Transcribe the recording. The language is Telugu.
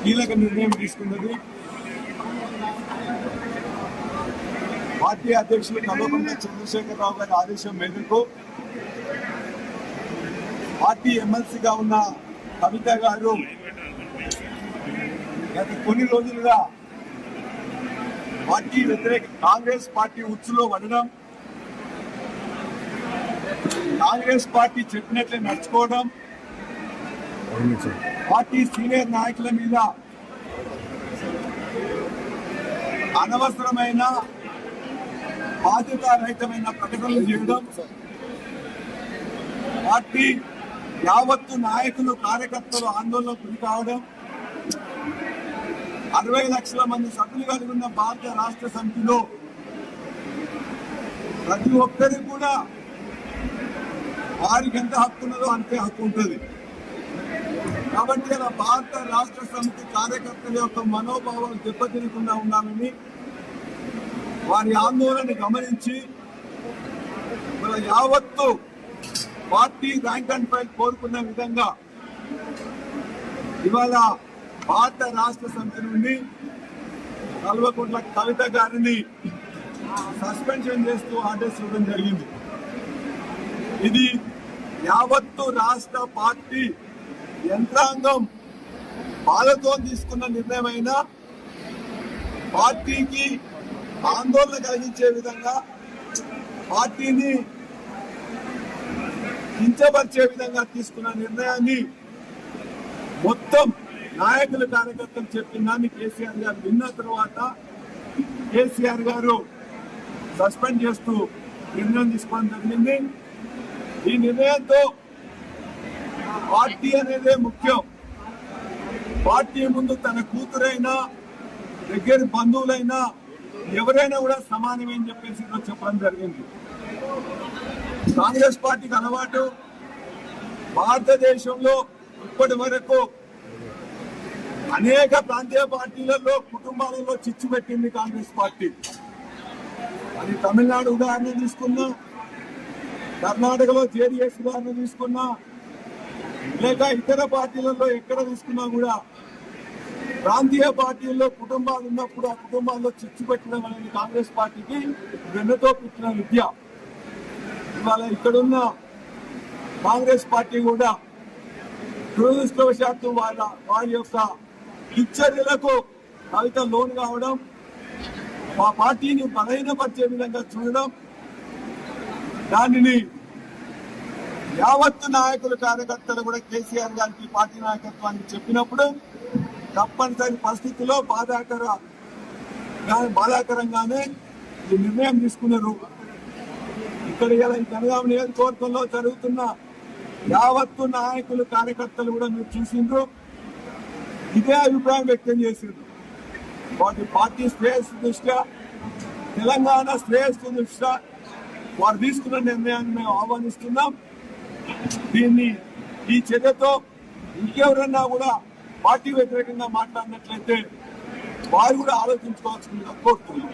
కీలక నిర్ణయం తీసుకున్నది. పార్టీ అధ్యక్షులు కల్వకుంట్ల చంద్రశేఖరరావు గారి ఆదేశం మేరకు పార్టీ ఎమ్మెల్సీగా ఉన్న కవిత గారు గత కొన్ని రోజులుగా పార్టీ వ్యతిరేక కాంగ్రెస్ పార్టీ ఉచ్చులో పడడం, కాంగ్రెస్ పార్టీ చెప్పినట్లే నడుచుకోవడం, పార్టీ సీనియర్ నాయకుల మీద అనవసరమైన బాధ్యతారహితమైన ప్రకటనలు చేయడం, పార్టీ యావత్తు నాయకులు కార్యకర్తలు ఆందోళనకు గురి కావడం, 60 లక్షల మంది సభ్యులు కలిగి ఉన్న భారత రాష్ట్ర సమితిలో ప్రతి ఒక్కరికి కూడా వారికి ఎంత హక్కు ఉన్నదో అంతే హక్కు ఉంటుంది. కాబట్టి అలా భారత రాష్ట్ర సమితి కార్యకర్తల యొక్క మనోభావాలు దెబ్బతినకుండా ఉండాలని వారి ఆందోళన గమనించి మన యావత్తు పార్టీ ర్యాంక్ అండ్ ఫైల్ కోరుకున్న విధంగా ఇవాళ భారత రాష్ట్ర సమితి నుండి కల్వకుంట్ల కవిత గారిని సస్పెన్షన్ చేస్తూ ఆర్డర్స్ ఇవ్వడం జరిగింది. ఇది యావత్తు రాష్ట్ర పార్టీ యంత్రాంగం బాధతో తీసుకున్న నిర్ణయమైన పార్టీకి ఆందోళన కలిగించే విధంగా, పార్టీని కించపరిచే విధంగా తీసుకున్న నిర్ణయాన్ని మొత్తం నాయకులు కార్యకర్తలు చెప్పిన దాన్ని కేసీఆర్ గారు విన్న తర్వాత కేసీఆర్ గారు సస్పెండ్ చేస్తూ నిర్ణయం తీసుకోవడం జరిగింది. ఈ నిర్ణయంతో పార్టీ అనేదే ముఖ్యం. పార్టీ ముందు తన కూతురైనా దగ్గర బంధువులైనా ఎవరైనా కూడా సమానమని చెప్పేసి చెప్పడం జరిగింది. కాంగ్రెస్ పార్టీకి అలవాటు భారతదేశంలో ఇప్పటి వరకు అనేక ప్రాంతీయ పార్టీలలో కుటుంబాలలో చిచ్చు పెట్టింది కాంగ్రెస్ పార్టీ. అది తమిళనాడు ఉదాహరణ తీసుకున్నా, కర్ణాటకలో జేడీఎస్ ఉదాహరణ తీసుకున్నా, లేక ఇతర పార్టీలలో ఎక్కడ తీసుకున్నా కూడా ప్రాంతీయ పార్టీల్లో కుటుంబాలు ఉన్నప్పుడు ఆ కుటుంబాల్లో చిచ్చు పెట్టడం అనేది కాంగ్రెస్ పార్టీకి వెన్నతో పుట్టిన విద్య. ఇవాళ ఇక్కడున్న కాంగ్రెస్ పార్టీ కూడా దురదృష్టవశాత్తు వారి యొక్క దుశ్చర్యలకు కవిత లోన్ కావడం, మా పార్టీని బలహీనపరిచే విధంగా చూడడం, దానిని యావత్తు నాయకులు కార్యకర్తలు కూడా కేసీఆర్ గారికి పార్టీ నాయకత్వానికి చెప్పినప్పుడు తప్పనిసరి పరిస్థితుల్లో బాధాకరంగానే ఈ నిర్ణయం తీసుకున్నారు. ఇక్కడ ఇలా ఈ జనగామ నియోజకవర్గంలో జరుగుతున్న యావత్తు నాయకులు కార్యకర్తలు కూడా మీరు చూసిండ్రు, ఇదే అభిప్రాయం వ్యక్తం చేసిండ్రు. వాటి పార్టీ శ్రేయస్సు దృష్ట్యా, తెలంగాణ శ్రేయస్సు దృష్ట్యా వారు తీసుకున్న నిర్ణయాన్ని మేము ఆహ్వానిస్తున్నాం. దీన్ని ఈ చర్యతో ఇంకెవరన్నా కూడా పార్టీ వ్యతిరేకంగా మాట్లాడినట్లయితే వారు కూడా ఆలోచించుకోవాల్సిందిగా కోరుతున్నాం.